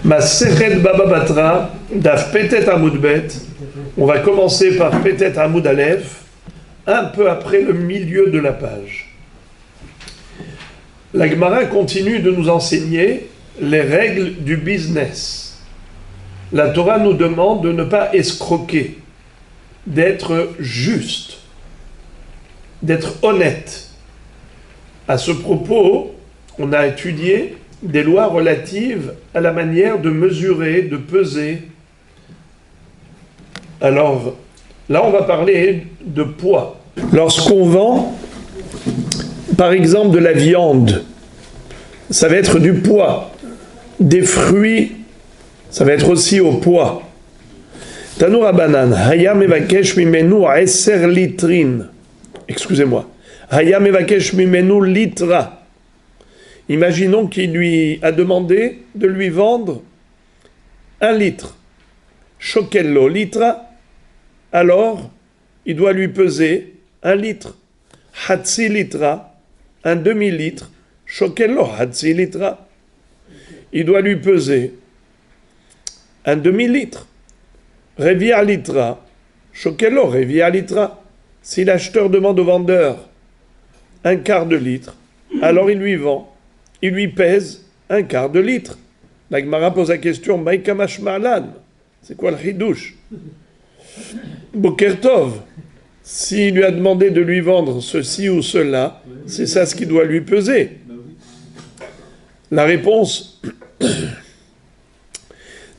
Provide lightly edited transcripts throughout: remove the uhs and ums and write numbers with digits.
Masechet Baba Batra, Daf Petet Amoud Bet. On va commencer par Petet Amoud Aleph, un peu après le milieu de la page. La Gemara continue de nous enseigner les règles du business. La Torah nous demande de ne pas escroquer, d'être juste, d'être honnête. À ce propos, on a étudié des lois relatives à la manière de mesurer, de peser. Alors, là, on va parler de poids. Lorsqu'on vend, par exemple, de la viande, ça va être du poids. Des fruits, ça va être aussi au poids. Tanu Rabanan, Haya mevakesh mimenu 10 litrin. Excusez-moi. Haya mevakesh mimenu litra. Imaginons qu'il lui a demandé de lui vendre 1 litre. Shokello litra. Alors, il doit lui peser 1 litre. Hatsi litra, un demi-litre. Shokello hatsi litra. Il doit lui peser 1 demi-litre. Revia litra. Shokello revia litra. Si l'acheteur demande au vendeur 1/4 de litre, alors il lui vend. Il lui pèse 1/4 de litre. La Gemara pose la question, Maïkamash Ma'lan, c'est quoi le chidouche? Boker Tov, s'il lui a demandé de lui vendre ceci ou cela, c'est ça ce qui doit lui peser. La réponse,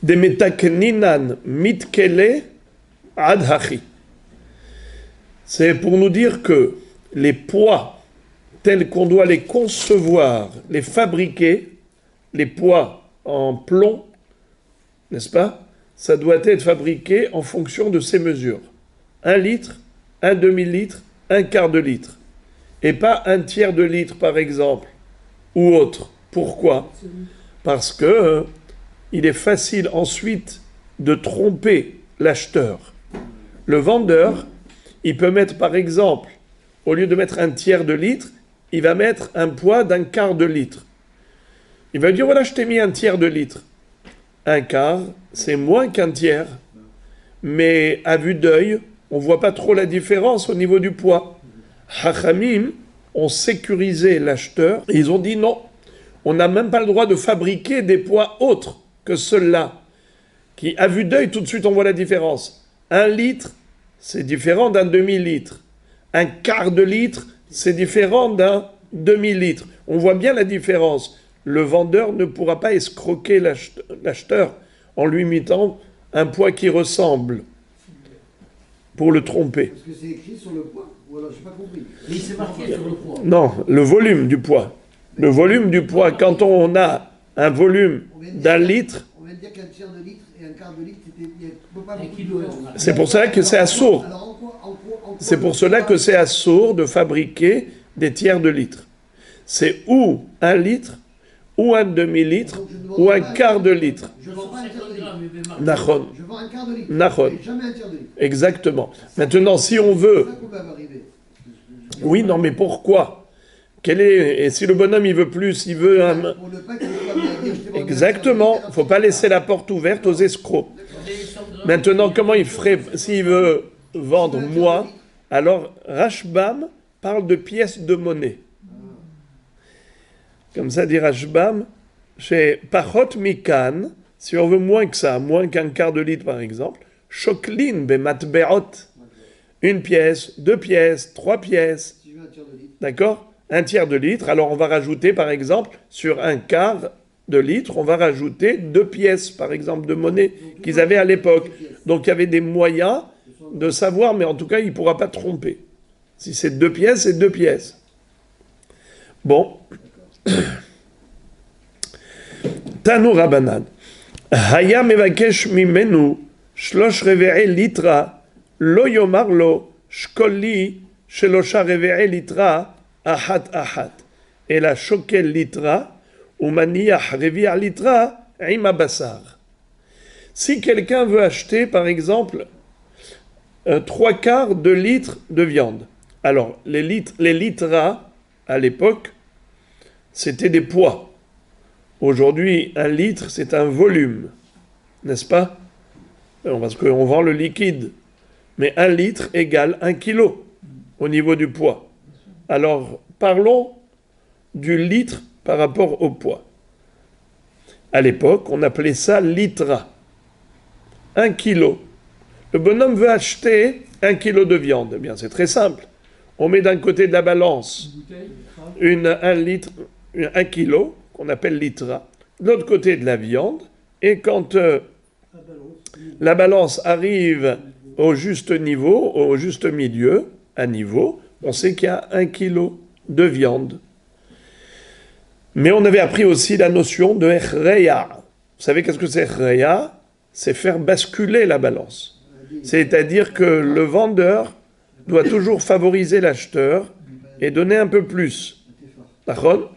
de metakninan mitkele adhachi. C'est pour nous dire que les poids tels qu'on doit les concevoir, les fabriquer, les poids en plomb, n'est-ce pas? Ça doit être fabriqué en fonction de ces mesures. 1 litre, 1 demi-litre, 1/4 de litre. Et pas 1/3 de litre, par exemple, ou autre. Pourquoi? Parce que il est facile ensuite de tromper l'acheteur. Le vendeur, il peut mettre, par exemple, au lieu de mettre 1/3 de litre, il va mettre un poids d'1/4 de litre. Il va dire, voilà, je t'ai mis 1/3 de litre. 1/4, c'est moins qu'1/3. Mais à vue d'œil, on ne voit pas trop la différence au niveau du poids. Hachamim ont sécurisé l'acheteur et ils ont dit non, on n'a même pas le droit de fabriquer des poids autres que ceux-là. Qui, à vue d'œil, tout de suite, on voit la différence. 1 litre, c'est différent d'un demi-litre. 1/4 de litre, c'est différent d'un demi-litre. On voit bien la différence. Le vendeur ne pourra pas escroquer l'acheteur en lui mettant un poids qui ressemble pour le tromper. Est-ce que c'est écrit sur le poids? Ou alors, je n'ai pas compris. Mais il s'est marqué sur le poids. Non, le volume du poids. Le volume du poids, quand on a un volume d'1 litre, on vient de dire qu'1/3 de litre et 1/4 de litre, il ne peut pas beaucoup. c'est pour cela que c'est assourd. C'est pour cela que c'est assourd de fabriquer des tiers de litre. C'est ou 1 litre, ou 1 demi-litre, ou 1/4 de litre. Je vends pas 1/4 de litre. Nachon. Je vends 1/4 de litre. Nachon. Jamais 1/3 de litre. Exactement. Maintenant, si on veut... C'est ça qu'on va arriver. Oui, non, mais pourquoi? Et si le bonhomme, il veut plus, il veut un... Pour ne pas qu'il soit bien dire, je t'ai vendu Exactement. Il ne faut pas laisser la porte ouverte aux escrocs. Maintenant, comment il ferait s'il veut vendre moins? Alors, Rashbam parle de pièces de monnaie. Comme ça dit Rashbam, chez Pachot Mikan, si on veut moins que ça, moins qu'1/4 de litre par exemple, Shoklin bematbeot, 1 pièce, 2 pièces, 3 pièces, Si je veux 1/3 de litre. d'accord? 1/3 de litre, alors on va rajouter par exemple, sur 1/4 de litre, on va rajouter 2 pièces par exemple de monnaie qu'ils avaient à l'époque. Donc il y avait des moyens de savoir, mais en tout cas il ne pourra pas tromper. Si c'est 2 pièces, c'est 2 pièces. Bon. Tanu Rabanan. Haya mevakesh mimenu shlosh reve'e litra lo yomar lo shkoli shelosha reve'e litra ahat ahat. Et la shokel litra ou maniach revi'a litra ima basar. Si quelqu'un veut acheter par exemple 3/4 de litre de viande, alors les litras à l'époque, c'était des poids. Aujourd'hui, 1 litre, c'est un volume, n'est-ce pas? Parce qu'on vend le liquide. Mais 1 litre égale 1 kilo au niveau du poids. Alors, parlons du litre par rapport au poids. À l'époque, on appelait ça litra. 1 kilo. Le bonhomme veut acheter 1 kilo de viande. Eh bien, c'est très simple. On met d'un côté de la balance un kilo, qu'on appelle litra, de l'autre côté de la viande, et quand la balance arrive au juste niveau, au juste milieu, à niveau, on sait qu'il y a 1 kilo de viande. Mais on avait appris aussi la notion de echreya. Vous savez qu'est-ce que c'est echreya? C'est faire basculer la balance. C'est-à-dire que le vendeur doit toujours favoriser l'acheteur et donner un peu plus. D'accord?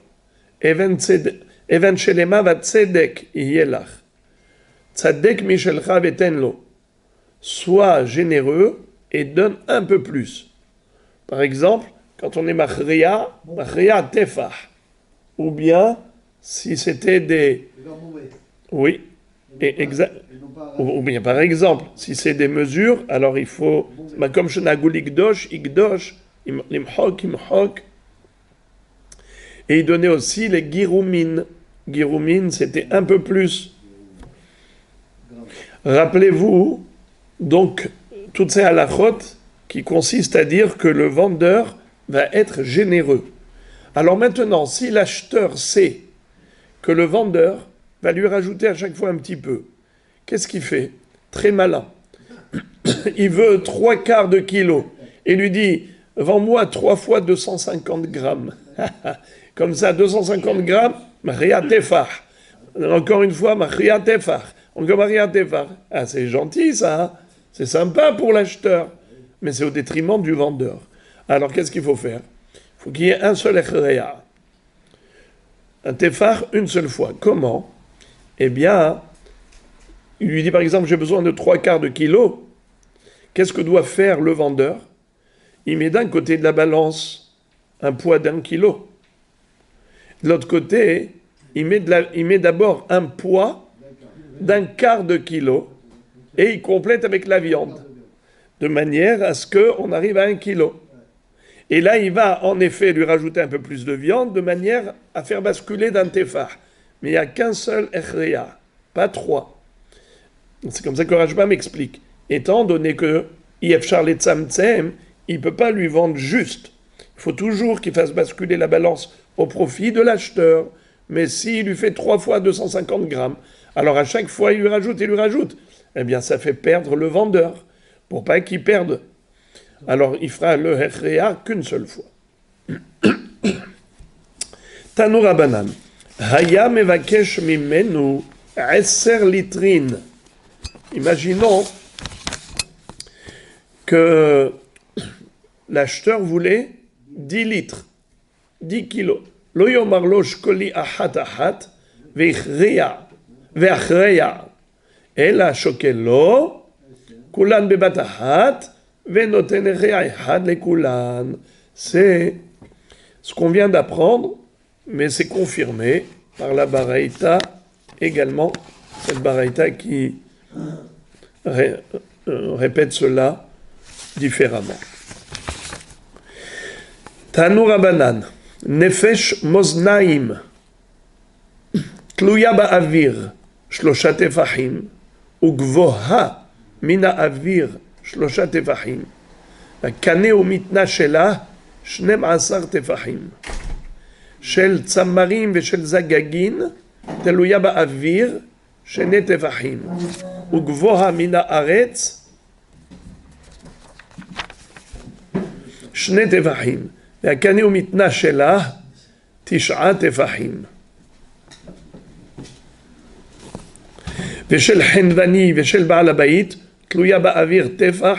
Even shelema va tzedek yelach. Tzedek mishelcha vetenlo. Sois généreux et donne un peu plus. Par exemple, quand on est machria tefah. Ou bien, si c'était des... Oui, ou bien par exemple, si c'est des mesures, alors il faut... Comme shenagul igdosh, limchok, imchok. Et il donnait aussi les giroumin. Giroumin, c'était un peu plus. Rappelez-vous, donc, toutes ces halachot qui consistent à dire que le vendeur va être généreux. Alors maintenant, si l'acheteur sait que le vendeur va lui rajouter à chaque fois un petit peu, qu'est-ce qu'il fait? Très malin. Il veut 3/4 de kilo et lui dit « Vends-moi 3 fois 250 grammes. » Comme ça, 250 grammes, Maria Tefar. Encore une fois, Maria Tefar. Encore Maria Tefar. Ah, c'est gentil ça, hein? C'est sympa pour l'acheteur, mais c'est au détriment du vendeur. Alors qu'est-ce qu'il faut faire? Il faut qu'il y ait un seul echreya. Un tefar une seule fois. Comment? Eh bien, il lui dit par exemple, j'ai besoin de 3/4 de kilo. Qu'est-ce que doit faire le vendeur? Il met d'un côté de la balance un poids d'1 kilo. De l'autre côté, il met d'abord un poids d'1/4 de kilo et il complète avec la viande, de manière à ce qu'on arrive à 1 kilo. Et là, il va en effet lui rajouter un peu plus de viande, de manière à faire basculer d'un tefar. Mais il n'y a qu'un seul echreya, pas 3. C'est comme ça que Rashba m'explique. Étant donné que Yefchar le tzamtzem, il ne peut pas lui vendre juste. Il faut toujours qu'il fasse basculer la balance au profit de l'acheteur. Mais s'il lui fait 3 fois 250 grammes, alors à chaque fois, il lui rajoute, eh bien, ça fait perdre le vendeur, pour pas qu'il perde. Alors, il fera le echreya qu'une seule fois. Tanu Rabanan. Haya mevakesh mimenu 10 litrin. Imaginons que l'acheteur voulait 10 litres, 10 kilos. Lo yomar lo shkoli achat achat ve'echreya ela shokel lo kulan bebat achat ve'noten echreya echad le kulan. C'est ce qu'on vient d'apprendre, mais c'est confirmé par la Baraita également, cette Baraita qui répète cela différemment. Tanu Rabanan, Nefesh Moznaim, Tluya ba'avir, 3 tefachim, ugvoha mina avir, 3 tefachim, הקנה ומתנה שלה 12 טפחים. של צמרים ושל זגגין תלויה באוויר 2 טפחים. וגבוה מן הארץ 2 טפחים. והקנה ומתנה שלה 9 טפחים. ושל חנווני ושל בעל הבית תלויה באוויר טפח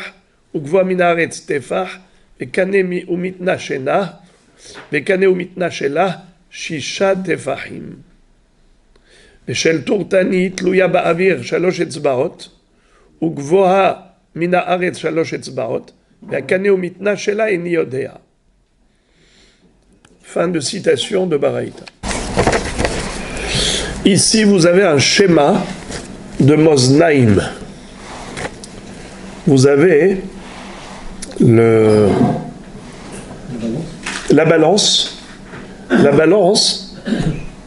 וגבוה מן הארץ טפח, וקנה ומתנה שלה 6 טפחים. ושל טורטני תלויה באוויר 3 אצבעות, וגבוהה מן הארץ 3 אצבעות, והקנה ומתנה שלה איני יודע. Fin de citation de Baraita. Ici, vous avez un schéma de Moznaïm. Vous avez la balance. La balance,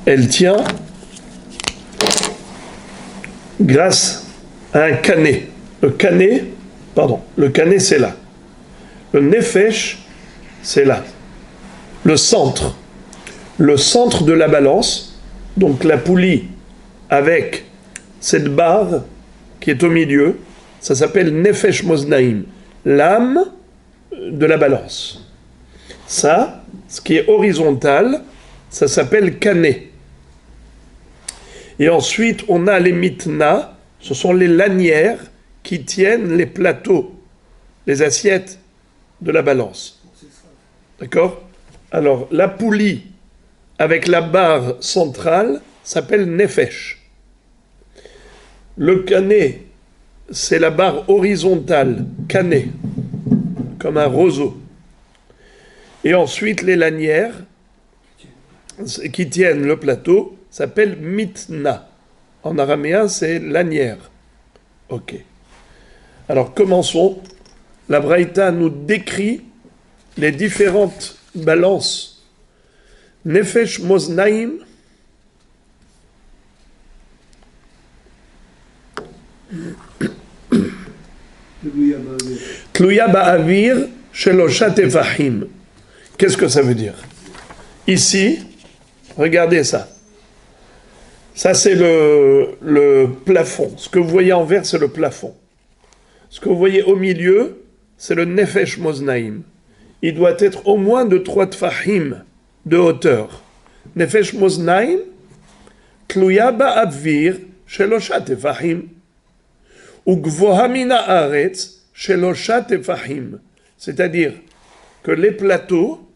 elle tient grâce à un canet. Le canet, c'est là. Le nefesh, c'est là. Le centre de la balance, donc la poulie avec cette barre qui est au milieu, ça s'appelle nefesh moznaïm, l'âme de la balance. Ça, ce qui est horizontal, ça s'appelle canet. Et ensuite, on a les mitna, ce sont les lanières qui tiennent les plateaux, les assiettes de la balance. D'accord ? Alors, la poulie avec la barre centrale s'appelle nefesh. Le canet, c'est la barre horizontale, canet, comme un roseau. Et ensuite, les lanières qui tiennent le plateau s'appellent mitna. En araméen, c'est lanière. Ok. Alors, commençons. La Braïta nous décrit les différentes balances. Nefesh moznaïm, Tluya ba'avir shelosha tefahim. Qu'est-ce que ça veut dire? Ici, regardez ça. Ça, c'est le plafond. Ce que vous voyez en vert, c'est le plafond. Ce que vous voyez au milieu, c'est le nefesh moznaïm. Il doit être au moins de 3 tfahim de hauteur. Nefesh moznaïm, tluya ba'avir shelosha tefahim. Ugvoha mina aretz shelosha tefahim. C'est-à-dire que les plateaux,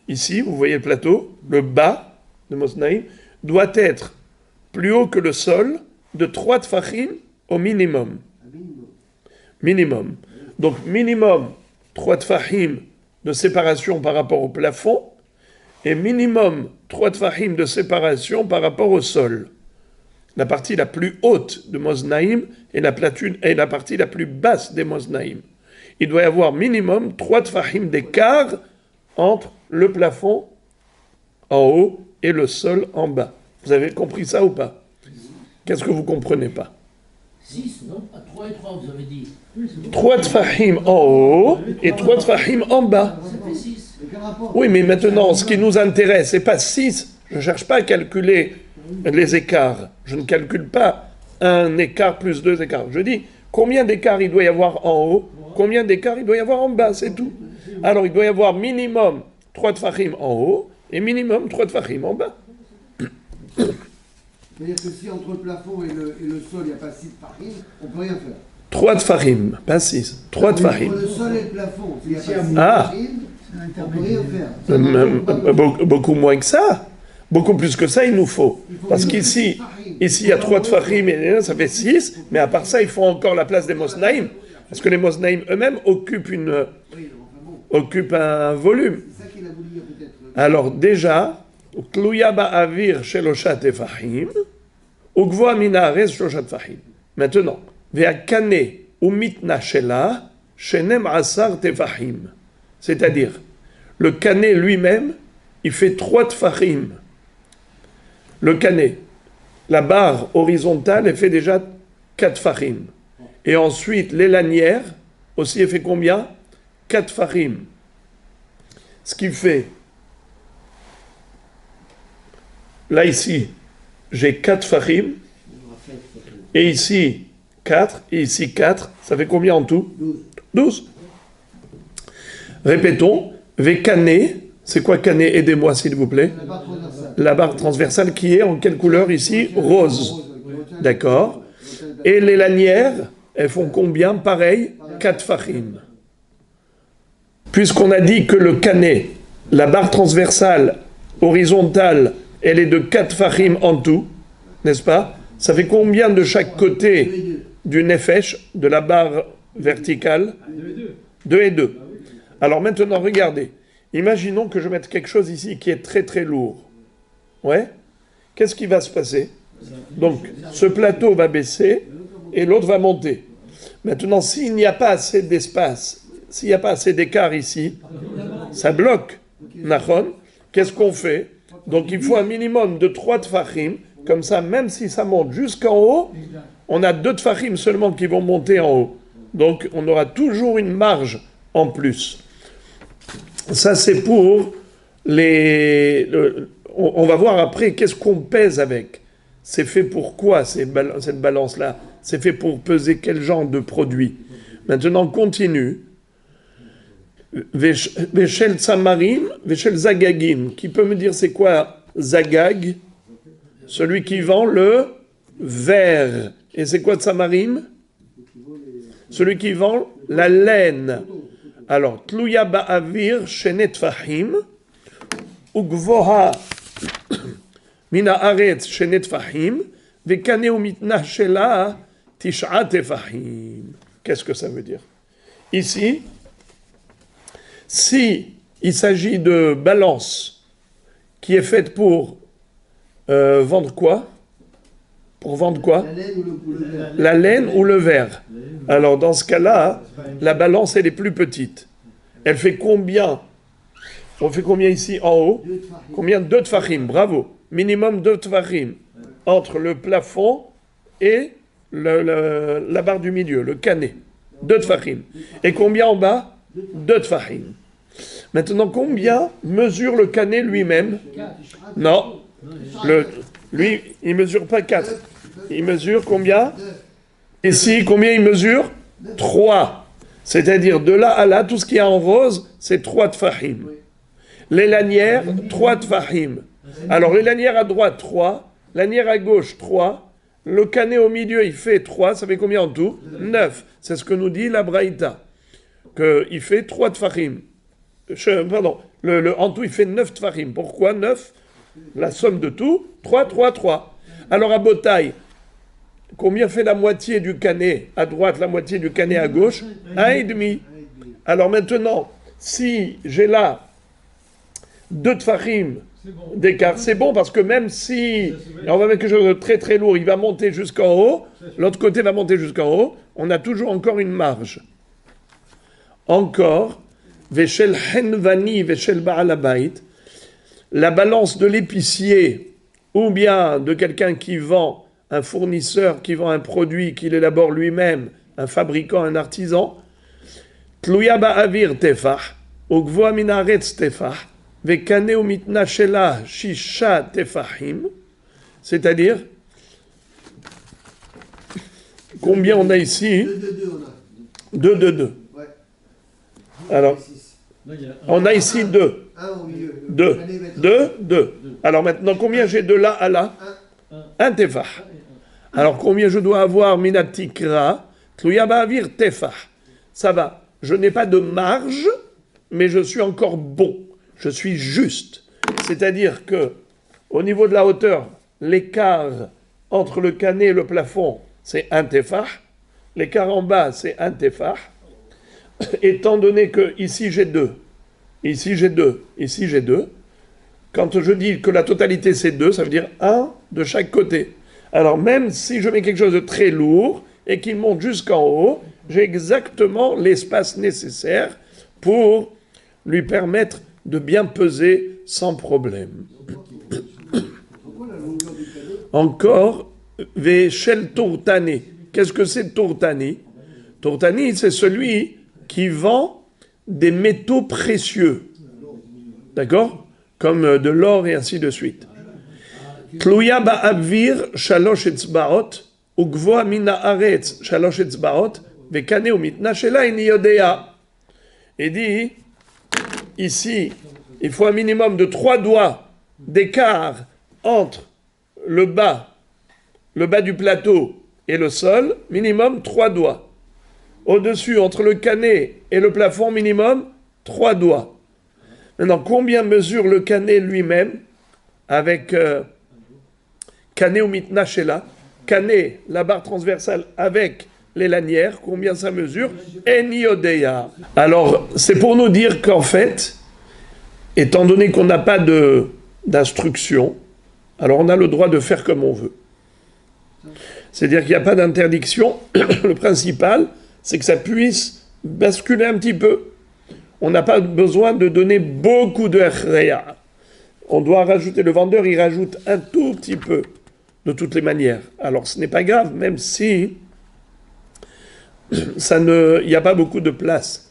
ici, vous voyez le plateau, le bas de Moznaïm, doit être plus haut que le sol de 3 tfachim au minimum. Minimum. Donc, minimum 3 tfachim de séparation par rapport au plafond et minimum 3 tfachim de séparation par rapport au sol. La partie la plus haute de Moznaïm est la partie la plus basse des Moznaïm. Il doit y avoir minimum 3 tfahim d'écart entre le plafond en haut et le sol en bas. Vous avez compris ça ou pas? Qu'est-ce que vous ne comprenez pas? 6, non? 3 et 3, vous avez dit. 3 tfahim en haut et 3 tfahim en bas. Ça fait 6. Oui, mais maintenant, ce qui nous intéresse, c'est pas 6. Je ne cherche pas à calculer les écarts. Je ne calcule pas un écart plus 2 écarts. Je dis combien d'écarts il doit y avoir en haut, combien d'écarts il doit y avoir en bas, c'est tout. Alors il doit y avoir minimum 3 tfachim en haut et minimum 3 tfachim en bas. C'est-à-dire que si entre le plafond et le sol, il n'y a pas 6 tfachim, on ne peut rien faire. 3 tfachim, pas 6. 3 tfachim. Entre le sol et le plafond, s'il n'y a pas 6 Ah. tfachim, on ne peut rien faire. Beaucoup moins que ça. Beaucoup plus que ça, il nous faut. Parce qu'ici, il y a 3 tfachim et ça fait 6, mais à part ça, il faut encore la place des Moznaïm. Parce que les Moznaïm eux-mêmes occupent un volume. C'est ça qu'il a voulu dire peut-être. Alors déjà, Tluya ba'avir shelosha tefahim, ugvoa mina haaretz shelosha tefahim. Maintenant, ve'akane umitna shela shenem asar tefahim. C'est-à-dire, le canet lui-même, il fait 3 tfahim. Le canet, la barre horizontale, elle fait déjà 4 tfahim. Et ensuite, les lanières, aussi, elle fait combien? 4 tfahim. Ce qui fait, là ici, j'ai 4 tfahim, et ici 4, et ici 4, ça fait combien en tout? 12. Répétons, Vekane, c'est quoi canet? Aidez-moi s'il vous plaît. La barre transversale qui est en quelle couleur ici? Rose. D'accord. Et les lanières, elles font combien? Pareil, 4 tfachim. Puisqu'on a dit que le canet, la barre transversale horizontale, elle est de 4 tfachim en tout, n'est-ce pas? Ça fait combien de chaque côté du nefesh, de la barre verticale? 2 et 2. Alors maintenant, regardez. Imaginons que je mette quelque chose ici qui est très très lourd. Ouais? Qu'est-ce qui va se passer? Donc, ce plateau va baisser et l'autre va monter. Maintenant, s'il n'y a pas assez d'espace, s'il n'y a pas assez d'écart ici, ça bloque. Nachon, qu'est-ce qu'on fait? Donc, il faut un minimum de 3 tfachim. Comme ça, même si ça monte jusqu'en haut, on a 2 tfachim seulement qui vont monter en haut. Donc, on aura toujours une marge en plus. Ça, c'est pour on va voir après qu'est-ce qu'on pèse avec. C'est fait pour quoi, cette balance-là? C'est fait pour peser quel genre de produit? Maintenant, continue. Veshel Samarim, Veshel Zagagim. Qui peut me dire c'est quoi Zagag? Celui qui vend le verre. Et c'est quoi Samarim? Celui qui vend la laine. Alors, Tluya Ba'avir Shenet Fahim, Ugvoha Mina Aretz Shenet Fahim, Vekaneu Mitna Shela Tish'a Tefahim. Qu'est-ce que ça veut dire? Ici, si il s'agit de balance qui est faite pour vendre quoi? Pour vendre quoi? La laine ou le verre. Alors dans ce cas-là, la balance elle est plus petite. Elle fait combien? On fait combien ici en haut? Combien? 2 tfachim, bravo. Minimum 2 tfachim entre le plafond et la barre du milieu, le canet. 2 tfachim. Et combien en bas? 2 tfachim. Maintenant, combien mesure le canet lui-même? Non. Lui, il mesure pas 4. Il mesure combien? Ici, combien il mesure? 3. C'est-à-dire, de là à là, tout ce qu'il y a en rose, c'est 3 tfahim. Les lanières, 3 tfahim. Alors, les lanières à droite, 3. Lanière à gauche, 3. Le canet au milieu, il fait 3. Ça fait combien en tout? 9. C'est ce que nous dit la Braïta. Qu'il fait 3 tfahim. Pardon. En tout, il fait 9 tfahim. Pourquoi 9? La somme de tout, 3, 3, 3. Alors, à Botaï, combien fait la moitié du canet à droite, la moitié du canet à gauche? 1,5. Alors maintenant, si j'ai là 2 tfachim d'écart, c'est bon parce que même si on va mettre quelque chose de très très lourd, il va monter jusqu'en haut, l'autre côté va monter jusqu'en haut, on a toujours encore une marge. Encore, Veshel Henvani, Veshel Ba'alabait, la balance de l'épicier ou bien de quelqu'un qui vend, un fournisseur qui vend un produit qu'il élabore lui-même, un fabricant, un artisan, Tluya ba'avir tefah, ugvoa min haaretz tefah, vekaneu mitna shela shisha tefahim, c'est-à-dire, combien on a ici? 2, 2, 2. Alors, on a ici 2. 2. 2, 2. Alors maintenant, combien j'ai de là à là? 1 tefah. Alors combien je dois avoir minatikra? Tluya ba'avir tefah. Ça va. Je n'ai pas de marge, mais je suis encore bon. Je suis juste. C'est-à-dire que, au niveau de la hauteur, l'écart entre le canet et le plafond, c'est 1 tefah. L'écart en bas, c'est 1 tefah. Étant donné que ici j'ai 2, ici j'ai 2, ici j'ai 2, quand je dis que la totalité c'est 2, ça veut dire 1 de chaque côté. Alors même si je mets quelque chose de très lourd et qu'il monte jusqu'en haut, j'ai exactement l'espace nécessaire pour lui permettre de bien peser sans problème. Encore, Veshel Tourtani. Qu'est-ce que c'est Tourtani? Tourtani, c'est celui qui vend des métaux précieux. D'accord? Comme de l'or et ainsi de suite. Tluya ba'avir shalosh etzbaot, ugvoa mina haaretz shalosh etzbaot, vekaneu mitna shela ini yodea. Et dit, ici, il faut un minimum de 3 doigts d'écart entre le bas du plateau et le sol, minimum 3 doigts. Au-dessus, entre le canet et le plafond, minimum 3 doigts. Maintenant, combien mesure le canet lui-même avec canet ou mitna shela? Canet, la barre transversale avec les lanières, combien ça mesure? Eniodeya. Alors, c'est pour nous dire qu'en fait, étant donné qu'on n'a pas d'instruction, alors on a le droit de faire comme on veut. C'est-à-dire qu'il n'y a pas d'interdiction. Le principal, c'est que ça puisse basculer un petit peu. On n'a pas besoin de donner beaucoup de Hreya. On doit rajouter, le vendeur, il rajoute un tout petit peu, de toutes les manières. Alors ce n'est pas grave, même si il n'y a pas beaucoup de place.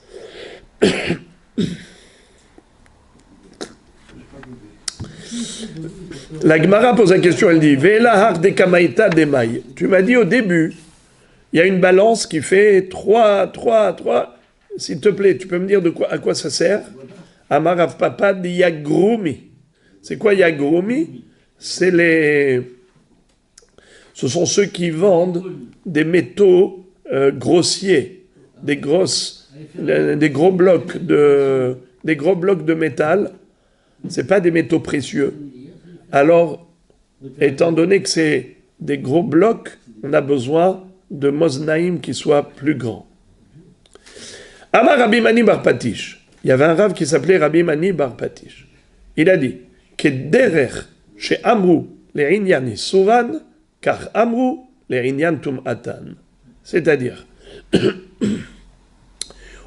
La Gemara pose la question, elle dit Ve'elahar de kamaita demai. Tu m'as dit au début, il y a une balance qui fait 3. S'il te plaît, tu peux me dire à quoi ça sert? Amarav papa de yagrumi. C'est quoi yagrumi? Ce sont ceux qui vendent des métaux grossiers, des gros blocs de métal. C'est pas des métaux précieux. Alors, étant donné que c'est des gros blocs, on a besoin de moznaïm qui soient plus grands. Amar Rabbi Mani bar Patish. Il y avait un rave qui s'appelait Rabbi Mani bar Patish. Il a dit que derech chez Amrou les Inyan Isuran, car Amrou les Inyan Tum'atan. C'est-à-dire,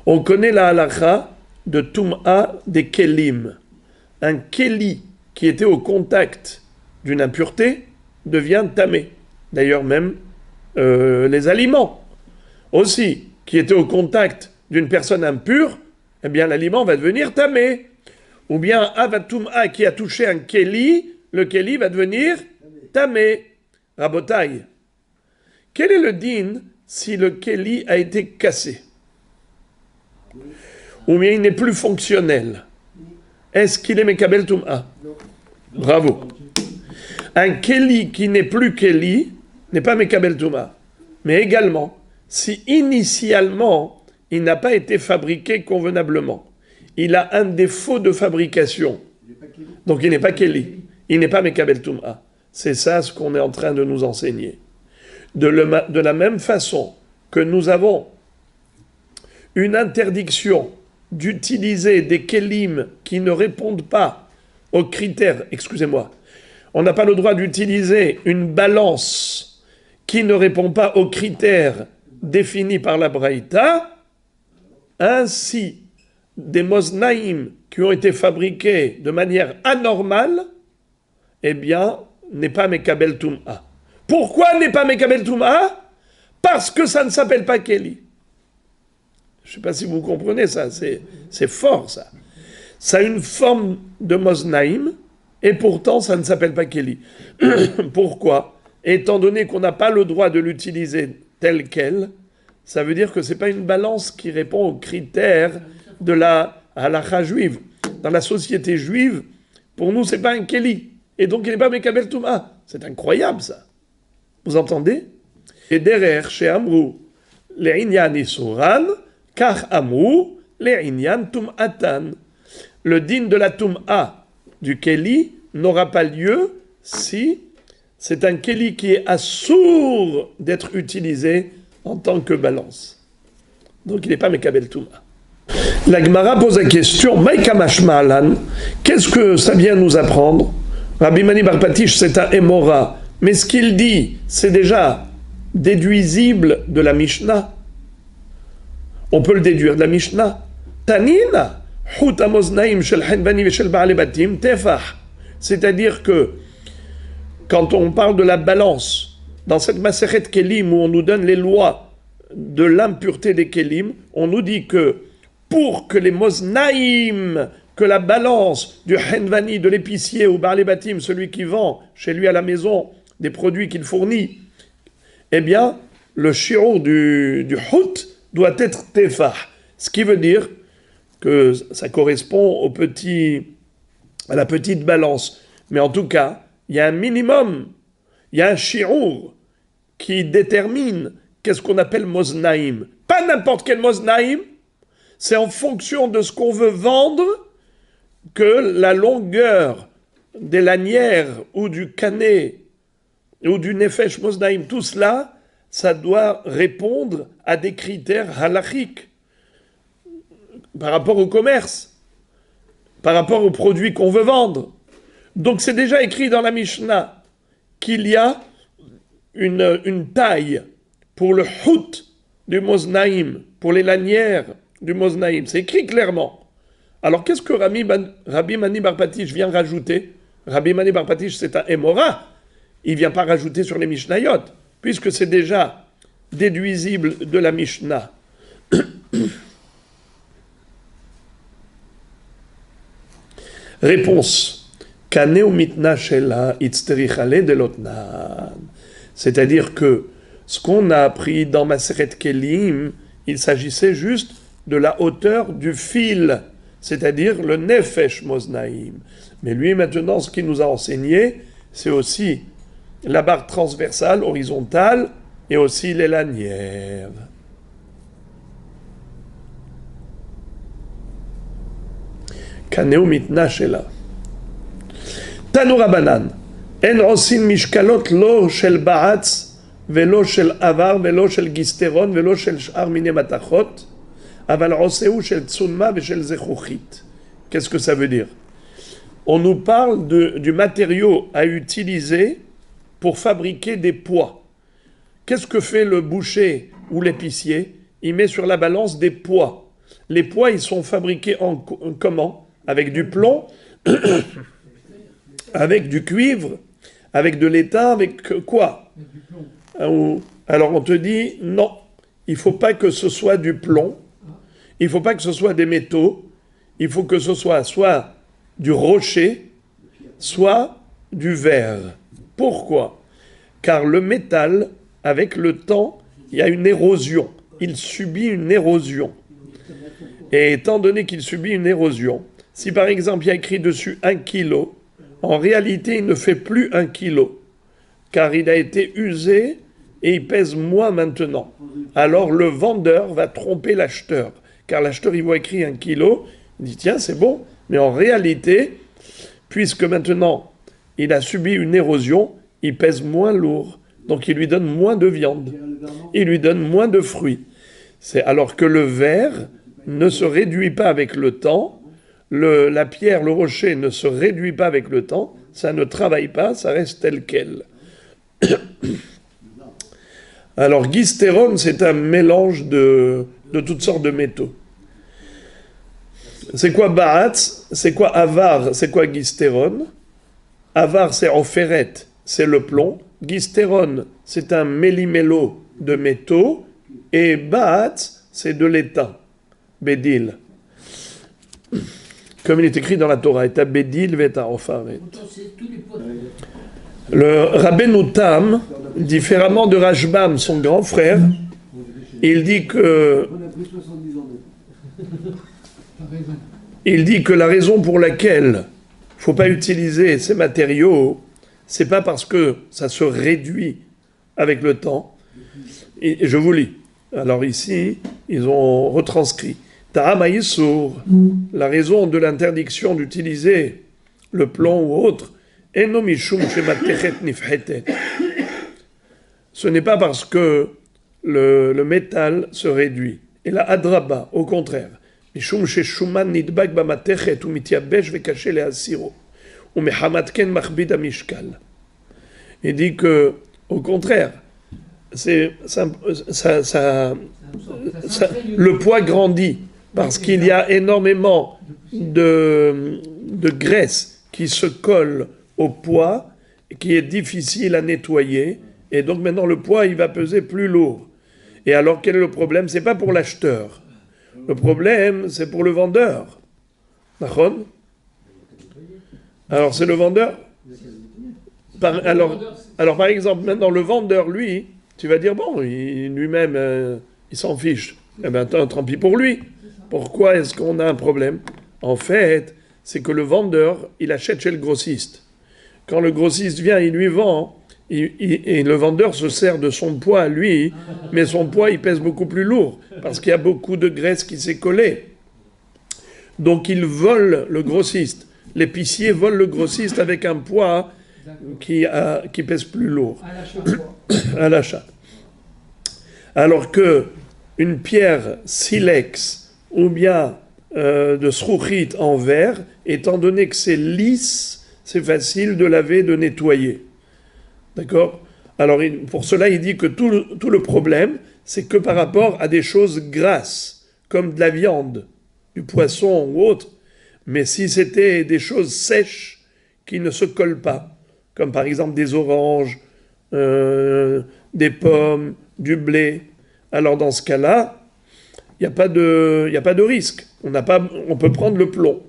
on connaît la halakha de Tum'a des Kelim. Un Keli qui était au contact d'une impureté devient tamé. D'ailleurs, même les aliments aussi, qui étaient au contact d'une personne impure, eh bien l'aliment va devenir tamé. Ou bien Avatum'a qui a touché un Keli, le Keli va devenir tamé. Rabotai. Quel est le din si le Keli a été cassé? Ou bien il n'est plus fonctionnel? Est-ce qu'il est Mekabel Tum'a? Bravo. Un Keli qui n'est plus Keli n'est pas Mekabel Tum'a. Mais également, si initialement il n'a pas été fabriqué convenablement, il a un défaut de fabrication, donc il n'est pas Keli, il n'est pas Mekabel Tum'a. C'est ça ce qu'on est en train de nous enseigner. De la même façon que nous avons une interdiction d'utiliser des kelim qui ne répondent pas aux critères, on n'a pas le droit d'utiliser une balance qui ne répond pas aux critères définis par la Braïta, ainsi des moznaïm qui ont été fabriqués de manière anormale, eh bien, n'est pas Mekabel Tum'a. Pourquoi n'est pas Mekabel Tum'a? Parce que ça ne s'appelle pas Keli. Je ne sais pas si vous comprenez ça, c'est fort ça. Ça a une forme de moznaïm, et pourtant ça ne s'appelle pas Keli. Pourquoi? Étant donné qu'on n'a pas le droit de l'utiliser tel quel, ça veut dire que ce n'est pas une balance qui répond aux critères de la halakha juive. Dans la société juive, pour nous, ce n'est pas un Keli. Et donc il n'est pas Mekabel Tum'a. C'est incroyable ça. Vous entendez? Et derrière, chez Amrou, les Inyan Isuran, car Amrou, les Inyan Tum'atan. Le din de la Tum'a du Keli n'aura pas lieu si c'est un Keli qui est assourd d'être utilisé en tant que balance. Donc il n'est pas Mekabel Tum'a. La Gemara pose la question, Maïka Mashma'alan, qu'est-ce que ça vient nous apprendre? Rabbi Mani bar Patish, c'est un Emora, mais ce qu'il dit, c'est déjà déduisible de la Mishnah. On peut le déduire de la Mishnah. Tanina, Hut Amoznaim shel Henvani veshel Ba'ale Batim Tefah. C'est-à-dire que quand on parle de la balance, dans cette Masechet Kelim où on nous donne les lois de l'impureté des Kelim, on nous dit que pour que les Moznaim, que la balance du Henvani, de l'épicier ou Ba'ale Batim, celui qui vend chez lui à la maison des produits qu'il fournit, eh bien, le shiur du Hut doit être Tefah. Ce qui veut dire que ça correspond à la petite balance. Mais en tout cas, il y a un minimum, il y a un shiur qui détermine qu'est-ce qu'on appelle moznaïm. Pas n'importe quel moznaïm, c'est en fonction de ce qu'on veut vendre que la longueur des lanières ou du canet ou du nefesh moznaïm, tout cela, ça doit répondre à des critères halachiques par rapport au commerce, par rapport aux produits qu'on veut vendre. Donc c'est déjà écrit dans la Mishnah qu'il y a une taille pour le hout du moznaïm, pour les lanières du moznaïm. C'est écrit clairement. Alors qu'est-ce que Rabbi Mani Bar Patish vient rajouter? Rabbi Mani Bar Patish, c'est un Emora. Il ne vient pas rajouter sur les Mishnayot, puisque c'est déjà déduisible de la Mishnah. Réponse. Kaneu mitna shela itzterichale de lotnan. C'est-à-dire que ce qu'on a appris dans Maseret Kelim, il s'agissait juste de la hauteur du fil, c'est-à-dire le nefesh moznaïm. Mais lui, maintenant, ce qu'il nous a enseigné, c'est aussi la barre transversale, horizontale, et aussi les lanières. Kaneu mitna shela. Tanu Rabanan. En osin mishkalot lo shel ba'atz ולא של עבר, ולא של גיסטרון, ולא של שאר מיני מתכות, אבל עושהו של צונמה ושל זכוכית. Qu'est-ce que ça veut dire? On nous parle du matériau à utiliser pour fabriquer des poids. Qu'est-ce que fait le boucher ou l'épicier? Il met sur la balance des poids. Les poids, ils sont fabriqués en comment? Avec du plomb, avec du cuivre, avec de l'étain, avec quoi? Alors on te dit, non, il ne faut pas que ce soit du plomb, il ne faut pas que ce soit des métaux, il faut que ce soit du rocher, soit du verre. Pourquoi? Car le métal, avec le temps, il y a une érosion. Il subit une érosion. Et étant donné qu'il subit une érosion, si par exemple il y a écrit dessus 1 kilo, en réalité il ne fait plus 1 kilo, car il a été usé et il pèse moins maintenant. Alors le vendeur va tromper l'acheteur, car l'acheteur il voit écrit 1 kilo, il dit tiens c'est bon, mais en réalité, puisque maintenant il a subi une érosion, il pèse moins lourd, donc il lui donne moins de viande, il lui donne moins de fruits. C'est alors que le verre ne se réduit pas avec le temps, la pierre, le rocher ne se réduit pas avec le temps, ça ne travaille pas, ça reste tel quel. Alors, gystérone, c'est un mélange de toutes sortes de métaux. C'est quoi Ba'atz? C'est quoi Avar? C'est quoi gystérone? Avar, c'est en ferrette, c'est le plomb. Gystérone, c'est un méli-mélo de métaux. Et Ba'atz, c'est de l'étain. Bédil. Comme il est écrit dans la Torah, et à Bédil, veta ofaret. Le Rabbeinu Tam, différemment de Rashbam, son grand frère, il dit que la raison pour laquelle il ne faut pas utiliser ces matériaux, c'est pas parce que ça se réduit avec le temps. Et je vous lis. Alors ici, ils ont retranscrit. Ta'am Yisur, la raison de l'interdiction d'utiliser le plomb ou autre, ce n'est pas parce que le métal se réduit. Et la adraba, au contraire. Il dit que, au contraire, le poids grandit parce qu'il y a énormément de graisse qui se colle au poids, qui est difficile à nettoyer, et donc maintenant le poids il va peser plus lourd. Et alors quel est le problème? C'est pas pour l'acheteur. Le problème c'est pour le vendeur. D'accord? Alors c'est le vendeur. Alors par exemple maintenant le vendeur lui, tu vas dire bon lui-même il s'en fiche. Eh bien tant pis pour lui. Pourquoi est-ce qu'on a un problème? En fait, c'est que le vendeur il achète chez le grossiste. Quand le grossiste vient, il lui vend, et le vendeur se sert de son poids à lui, mais son poids, il pèse beaucoup plus lourd, parce qu'il y a beaucoup de graisse qui s'est collée. Donc il vole le grossiste. L'épicier vole le grossiste avec un poids qui pèse plus lourd. À l'achat. Alors que une pierre silex, ou bien de srouchit en verre, étant donné que c'est lisse, c'est facile de laver, de nettoyer. D'accord? Alors, pour cela, il dit que tout le problème, c'est que par rapport à des choses grasses, comme de la viande, du poisson ou autre. Mais si c'était des choses sèches qui ne se collent pas, comme par exemple des oranges, des pommes, du blé, alors dans ce cas-là, il n'y a pas de risque. On peut prendre le plomb.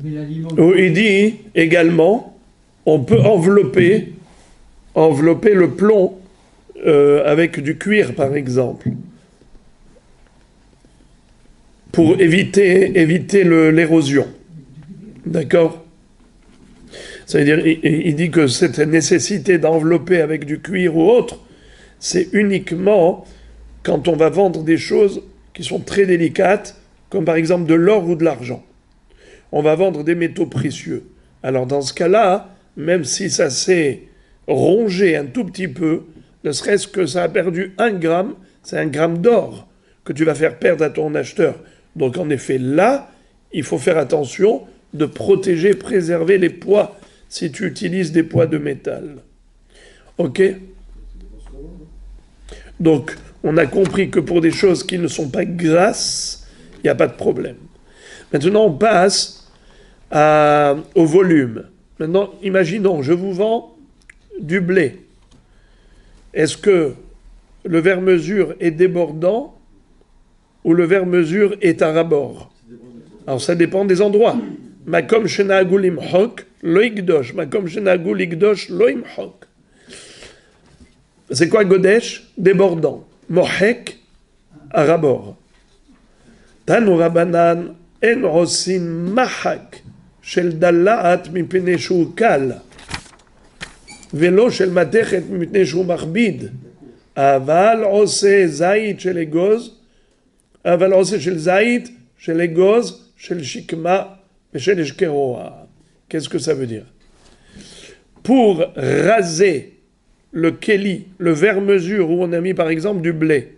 Il dit également, on peut envelopper le plomb avec du cuir, par exemple, pour éviter l'érosion. D'accord ? C'est-à-dire, il dit que cette nécessité d'envelopper avec du cuir ou autre, c'est uniquement quand on va vendre des choses qui sont très délicates, comme par exemple de l'or ou de l'argent. On va vendre des métaux précieux. Alors dans ce cas-là, même si ça s'est rongé un tout petit peu, ne serait-ce que ça a perdu 1 gramme, c'est 1 gramme d'or que tu vas faire perdre à ton acheteur. Donc en effet, là, il faut faire attention de protéger, préserver les poids si tu utilises des poids de métal. Ok ? Donc, on a compris que pour des choses qui ne sont pas grasses, il n'y a pas de problème. Maintenant, on passe au volume. Maintenant, imaginons, je vous vends du blé. Est-ce que le verre-mesure est débordant ou le verre-mesure est à ras-bord? Alors, ça dépend des endroits. Makom shenagul imhok lo yigdosh. Makom shenagul yigdosh lo imhok. C'est quoi Godesh? Débordant. Mohek, à ras-bord. Tanu Rabanan en osin mahak shel dalaat mipnei shu kal velo shel matechet mipnei shu machbid aval ose zait shel egoz aval ose shel zait shel egoz shel shikma et shel eshkeroa. Qu'est-ce que ça veut dire? Pour raser le keli, le verre-mesure où on a mis par exemple du blé,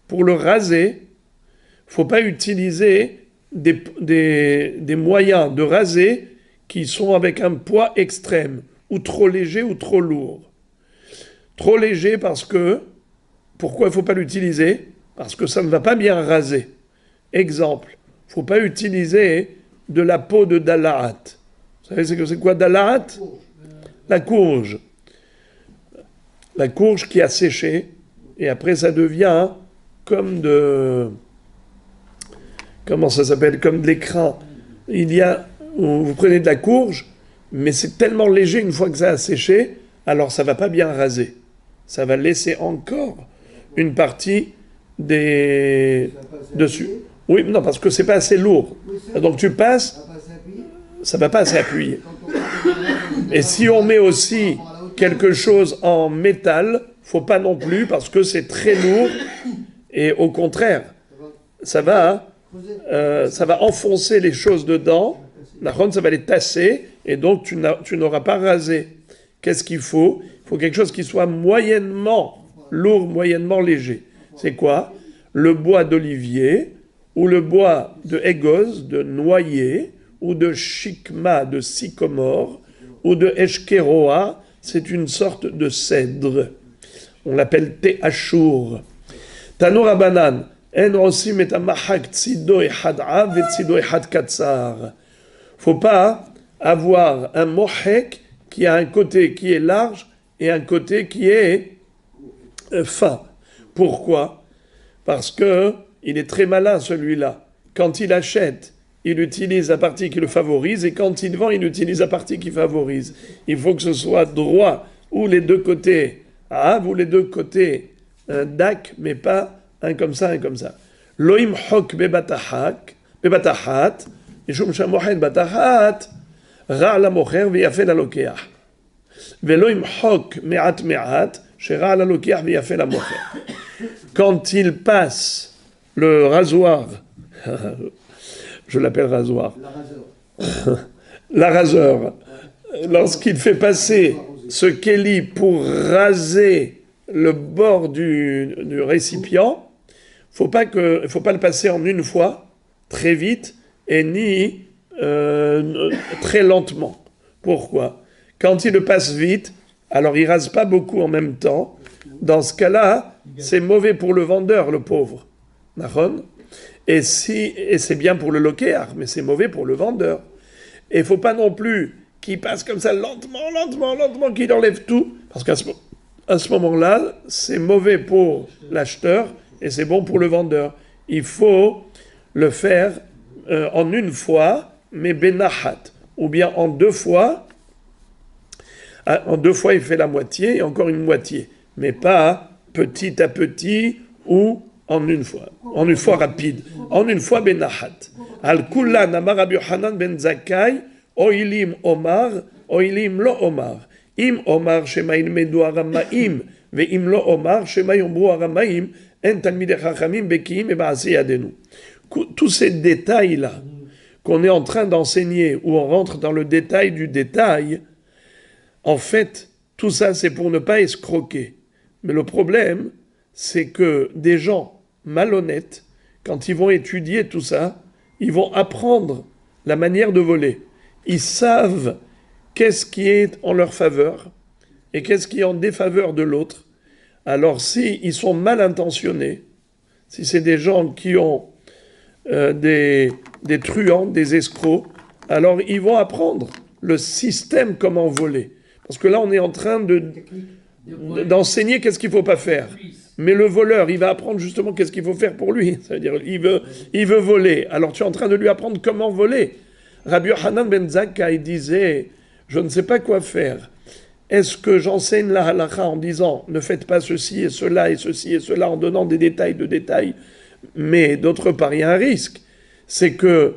pour le raser, il ne faut pas utiliser des moyens de raser qui sont avec un poids extrême, ou trop léger ou trop lourd. Trop léger parce que, pourquoi il ne faut pas l'utiliser? Parce que ça ne va pas bien raser. Exemple, il ne faut pas utiliser de la peau de dalaat. Vous savez c'est quoi dalaat? La courge. La courge qui a séché, et après ça devient comme comment ça s'appelle? Comme de l'écrin. Vous prenez de la courge, mais c'est tellement léger une fois que ça a séché, alors ça va pas bien raser. Ça va laisser encore une partie dessus. Oui, non, parce que c'est pas assez lourd. Donc tu passes, ça va pas assez appuyer. Et si on met aussi quelque chose en métal, faut pas non plus, parce que c'est très lourd, et au contraire, ça va enfoncer les choses dedans, ça va les tasser, et donc tu n'auras pas rasé. Qu'est-ce qu'il faut? Il faut quelque chose qui soit moyennement lourd, moyennement léger. C'est quoi? Le bois d'olivier, ou le bois de égoz, de noyer, ou de shikma, de sycomore, ou de eshkeroa, c'est une sorte de cèdre. On l'appelle Te'ashur. Tanu Rabanan, en osim et amahak tzido echad av et tzido echad katsar. Faut pas avoir un mohek qui a un côté qui est large et un côté qui est fin. Pourquoi? Parce que il est très malin celui-là. Quand il achète, il utilise la partie qui le favorise, et quand il vend, il utilise la partie qui favorise. Il faut que ce soit droit, ou les deux côtés av, ou les deux côtés dak, mais pas un comme ça, un comme ça. Loim hok bebatahat, mishum shamohen batahat, ra la mocher v'yafel la lokeach. Veloim hok me'at me'at, shera la lokeach v'yafel la mocher. Quand il passe le rasoir, je l'appelle rasoir, l'araseur, lorsqu'il fait passer ce keli pour raser le bord du récipient, faut pas le passer en une fois, très vite, et ni très lentement. Pourquoi? Quand il le passe vite, alors il rase pas beaucoup en même temps. Dans ce cas-là, c'est mauvais pour le vendeur, le pauvre. Nahon. Et c'est bien pour le loquéar, mais c'est mauvais pour le vendeur. Et il ne faut pas non plus qu'il passe comme ça lentement, qu'il enlève tout, parce qu'à ce moment-là, c'est mauvais pour l'acheteur et c'est bon pour le vendeur. Il faut le faire en une fois, mais benahat, ou bien en 2 fois. En 2 fois, il fait la moitié et encore une moitié, mais pas petit à petit ou en une fois rapide, en une fois benahat. Al kullan amar Rabbi Yochanan ben Zakkai, oilim omar, oilim lo omar. Im omar shema ilmedu aramaim, ve'im lo omar shema yomru aramaim, en talmidei chachamim bekiim et ba'aseh yadenu. Tous ces détails-là qu'on est en train d'enseigner, où on rentre dans le détail du détail, en fait, tout ça, c'est pour ne pas escroquer. Mais le problème, c'est que des gens malhonnêtes, quand ils vont étudier tout ça, ils vont apprendre la manière de voler. Ils savent qu'est-ce qui est en leur faveur et qu'est-ce qui est en défaveur de l'autre. Alors, s'ils sont mal intentionnés, si c'est des gens qui ont des truands, des escrocs, alors ils vont apprendre le système comment voler. Parce que là, on est en train d'enseigner qu'est-ce qu'il ne faut pas faire. Mais le voleur, il va apprendre justement qu'est-ce qu'il faut faire pour lui. Ça veut dire, il veut voler. Alors tu es en train de lui apprendre comment voler. Rabbi Yochanan ben Zakkai disait, je ne sais pas quoi faire. Est-ce que j'enseigne la halakha en disant, ne faites pas ceci et cela et ceci et cela, en donnant des détails de détails. Mais d'autre part, il y a un risque. C'est que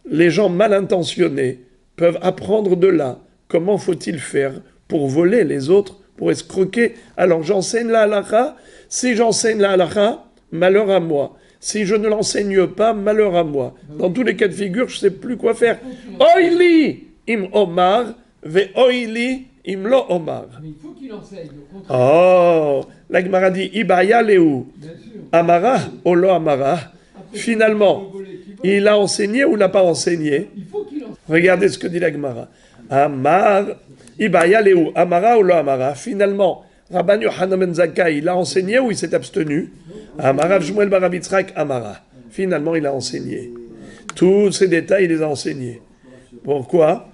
les gens mal intentionnés peuvent apprendre de là comment faut-il faire pour voler les autres, pour escroquer. Alors j'enseigne la halakha. Si j'enseigne la halakha, malheur à moi. Si je ne l'enseigne pas, malheur à moi. Dans tous les cas de figure, je ne sais plus quoi faire. Oili im omar, ve oili im lo omar. Mais il faut qu'il enseigne, au contraire. Oh, la Gemara dit, ibaya leu, amara, o lo amara. Finalement, il a enseigné ou l'a pas enseigné? Il faut qu'il enseigne. Regardez ce que dit la Gemara. Amar, ibaya leu, amara, o lo amara. Finalement, Rabban Yochanan ben Zakkai, il a enseigné ou il s'est abstenu? Amara Shmuel bar Rav Yitzchak Amara. Finalement, il a enseigné. Tous ces détails, il les a enseignés. Pourquoi?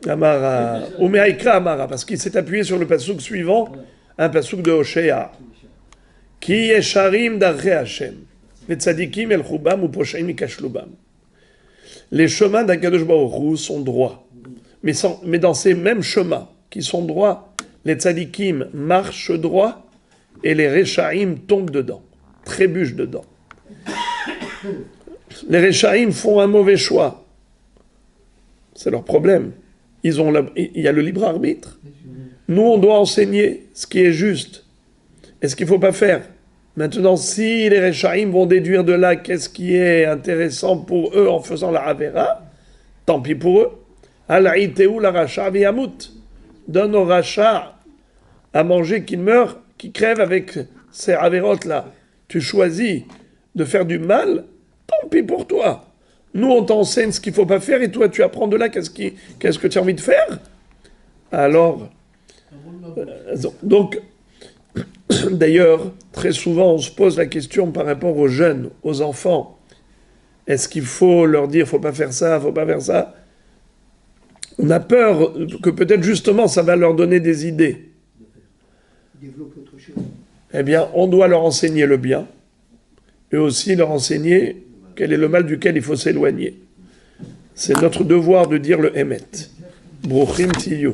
Amara. Umeaikra Amara. Parce qu'il s'est appuyé sur le passouk suivant, un passouk de Hoshea. Ki yesharim darrei Hashem. Les tzadikim el chubam ou poshaim ikashlubam. Les chemins d'Akadosh Baruch Hu sont droits. Mais dans ces mêmes chemins qui sont droits, les tzadikim marchent droit et les rechaim tombent dedans, trébuchent dedans. Les rechaim font un mauvais choix. C'est leur problème. Il y a le libre arbitre. Nous, on doit enseigner ce qui est juste et ce qu'il ne faut pas faire. Maintenant, si les rechaim vont déduire de là qu'est-ce qui est intéressant pour eux en faisant la avera, tant pis pour eux. Al-Aïteou la racha v'yamut. Donne au rachat à manger qu'il meurt, qu'il crève avec ces avérotes-là. Tu choisis de faire du mal, tant pis pour toi. Nous, on t'enseigne ce qu'il ne faut pas faire et toi, tu apprends de là qu'est-ce que tu as envie de faire. Alors, donc, d'ailleurs, très souvent, on se pose la question par rapport aux jeunes, aux enfants. Est-ce qu'il faut leur dire, il ne faut pas faire ça, il ne faut pas faire ça? On a peur que peut-être justement ça va leur donner des idées. Eh bien, on doit leur enseigner le bien et aussi leur enseigner quel est le mal duquel il faut s'éloigner. C'est notre devoir de dire le Emet. Bruchim tiyu.